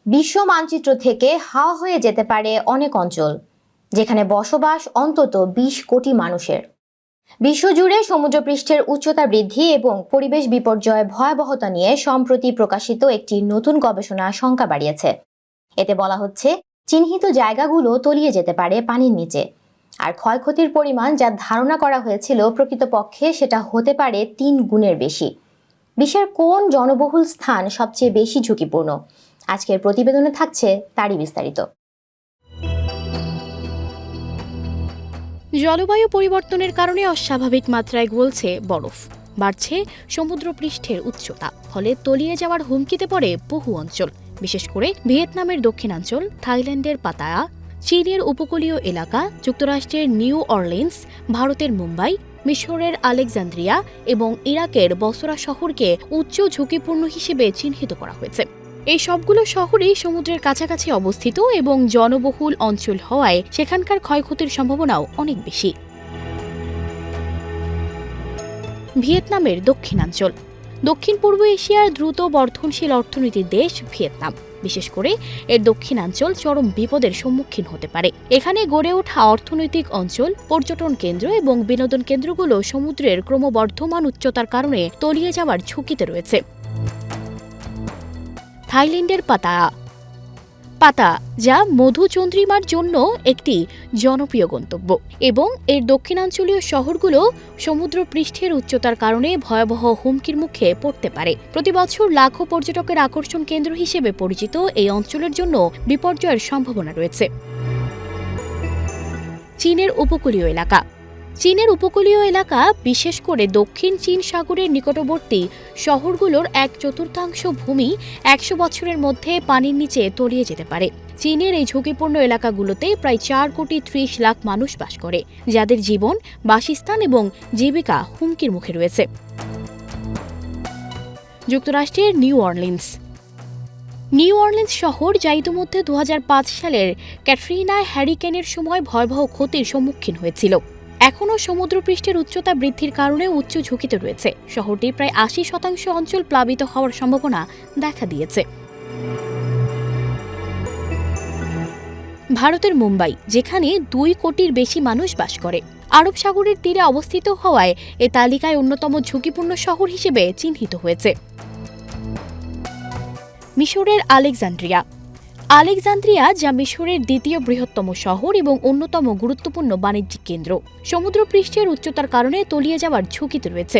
বিশ্ব মানচিত্র থেকে হাওয়া হয়ে যেতে পারে অনেক অঞ্চল, যেখানে বসবাস অন্তত ২০ কোটি মানুষের। বিশ্বজুড়ে সমুদ্রপৃষ্ঠের উচ্চতা বৃদ্ধি এবং পরিবেশ বিপর্যয় ভয়াবহতা নিয়ে সম্প্রতি প্রকাশিত একটি নতুন গবেষণা শঙ্কা বাড়িয়েছে। এতে বলা হচ্ছে, চিহ্নিত জায়গাগুলো তলিয়ে যেতে পারে পানির নিচে, আর ক্ষয়ক্ষতির পরিমাণ যা ধারণা করা হয়েছিল প্রকৃতপক্ষে সেটা হতে পারে ৩ গুণের বেশি। বিশ্বের কোন জনবহুল স্থান সবচেয়ে বেশি ঝুঁকিপূর্ণ? আজকের প্রতিবেদনে থাকছে তারই বিস্তারিত। জলবায়ু পরিবর্তনের কারণে অস্বাভাবিক মাত্রায় গলছে বরফ, বাড়ছে সমুদ্রপৃষ্ঠের উচ্চতা, ফলে তলিয়ে যাওয়ার হুমকিতে পড়ে বহু অঞ্চল, বিশেষ করে ভিয়েতনামের দক্ষিণাঞ্চল, থাইল্যান্ডের পাতায়া, চীনের উপকূলীয় এলাকা, যুক্তরাষ্ট্রের নিউ অরলিন্স, ভারতের মুম্বাই, মিশরের আলেকজান্দ্রিয়া এবং ইরাকের বসরা শহরকে উচ্চ ঝুঁকিপূর্ণ হিসেবে চিহ্নিত করা হয়েছে। এই সবগুলো শহরই সমুদ্রের কাছাকাছি অবস্থিত এবং জনবহুল অঞ্চল হওয়ায় সেখানকার ক্ষয়ক্ষতির সম্ভাবনাও অনেক বেশি। ভিয়েতনামের দক্ষিণাঞ্চল। দক্ষিণ পূর্ব এশিয়ার দ্রুত বর্ধনশীল অর্থনীতির দেশ ভিয়েতনাম, বিশেষ করে এর দক্ষিণাঞ্চল চরম বিপদের সম্মুখীন হতে পারে। এখানে গড়ে ওঠা অর্থনৈতিক অঞ্চল, পর্যটন কেন্দ্র এবং বিনোদন কেন্দ্রগুলো সমুদ্রের ক্রমবর্ধমান উচ্চতার কারণে তলিয়ে যাওয়ার ঝুঁকিতে রয়েছে। থাইল্যান্ডের পাতা, যা মধুচন্দ্রিমার জন্য একটি জনপ্রিয় গন্তব্য, এবং এর দক্ষিণাঞ্চলীয় শহরগুলো সমুদ্র পৃষ্ঠের উচ্চতার কারণে ভয়াবহ হুমকির মুখে পড়তে পারে। প্রতি বছর লাখো পর্যটকের আকর্ষণ কেন্দ্র হিসেবে পরিচিত এই অঞ্চলের জন্য বিপর্যয়ের সম্ভাবনা রয়েছে। চীনের উপকূলীয় এলাকা। চীনের উপকূলীয় এলাকা, বিশেষ করে দক্ষিণ চীন সাগরের নিকটবর্তী শহরগুলোর ১/৪ ভূমি ১০০ বছরের মধ্যে পানির নিচে তলিয়ে যেতে পারে। চীনের এই ঝুঁকিপূর্ণ এলাকাগুলোতে প্রায় ৪,৩০,০০,০০০ মানুষ বাস করে, যাদের জীবন, বাসস্থান এবং জীবিকা হুমকির মুখে রয়েছে। যুক্তরাষ্ট্রের নিউ অরলিন্স শহর, যা ইতিমধ্যে ২০০৫ সালের ক্যাটরিনা হ্যারিকেনের সময় ভয়াবহ ক্ষতির সম্মুখীন হয়েছিল, এখনও সমুদ্রপৃষ্ঠের উচ্চতা বৃদ্ধির কারণে উচ্চ ঝুঁকিতে রয়েছে। শহরটির প্রায় ৮০% অঞ্চল প্লাবিত হওয়ার সম্ভাবনা দেখা দিয়েছে। ভারতের মুম্বাই, যেখানে ২ কোটির বেশি মানুষ বাস করে, আরব সাগরের তীরে অবস্থিত হওয়ায় এ তালিকায় অন্যতম ঝুঁকিপূর্ণ শহর হিসেবে চিহ্নিত হয়েছে। মিশরের আলেকজান্দ্রিয়া, যা মিশরের দ্বিতীয় বৃহত্তম শহর এবং অন্যতম গুরুত্বপূর্ণ বাণিজ্যিক কেন্দ্র, সমুদ্রপৃষ্ঠের উচ্চতার কারণে তলিয়ে যাওয়ার ঝুঁকিতে রয়েছে।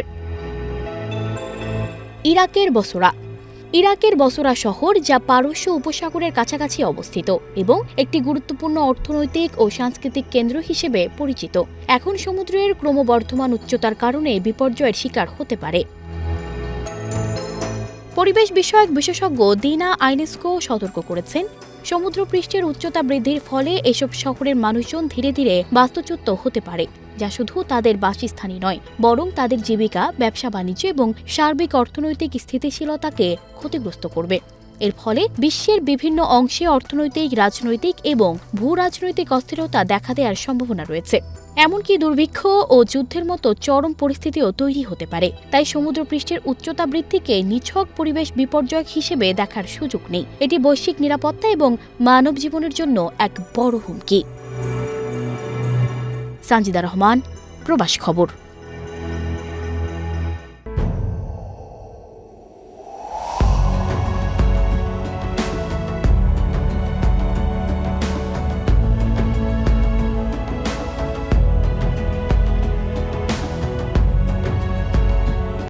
ইরাকের বসরা শহর, যা পারস্য উপসাগরের কাছাকাছি অবস্থিত এবং একটি গুরুত্বপূর্ণ অর্থনৈতিক ও সাংস্কৃতিক কেন্দ্র হিসেবে পরিচিত, এখন সমুদ্রের ক্রমবর্ধমান উচ্চতার কারণে বিপর্যয়ের শিকার হতে পারে। পরিবেশ বিষয়ক বিশেষজ্ঞ দিনা আইনেস্কো সতর্ক করেছেন, সমুদ্রপৃষ্ঠের উচ্চতা বৃদ্ধির ফলে এসব শহরের মানুষজন ধীরে ধীরে বাস্তুচ্যুত হতে পারে, যা শুধু তাদের বাসস্থানই নয়, বরং তাদের জীবিকা, ব্যবসা বাণিজ্য এবং সার্বিক অর্থনৈতিক স্থিতিশীলতাকে ক্ষতিগ্রস্ত করবে। এর ফলে বিশ্বের বিভিন্ন অংশে অর্থনৈতিক, রাজনৈতিক এবং ভূ-রাজনৈতিক অস্থিরতা দেখা দেওয়ার সম্ভাবনা রয়েছে। এমনকি দুর্ভিক্ষ ও যুদ্ধের মতো চরম পরিস্থিতিও তৈরি হতে পারে। তাই সমুদ্রপৃষ্ঠের উচ্চতা বৃদ্ধিকে নিছক পরিবেশ বিপর্যয় হিসেবে দেখার সুযোগ নেই। এটি বৈশ্বিক নিরাপত্তা এবং মানব জীবনের জন্য এক বড় হুমকি। সানজিদা রহমান, প্রবাস খবর।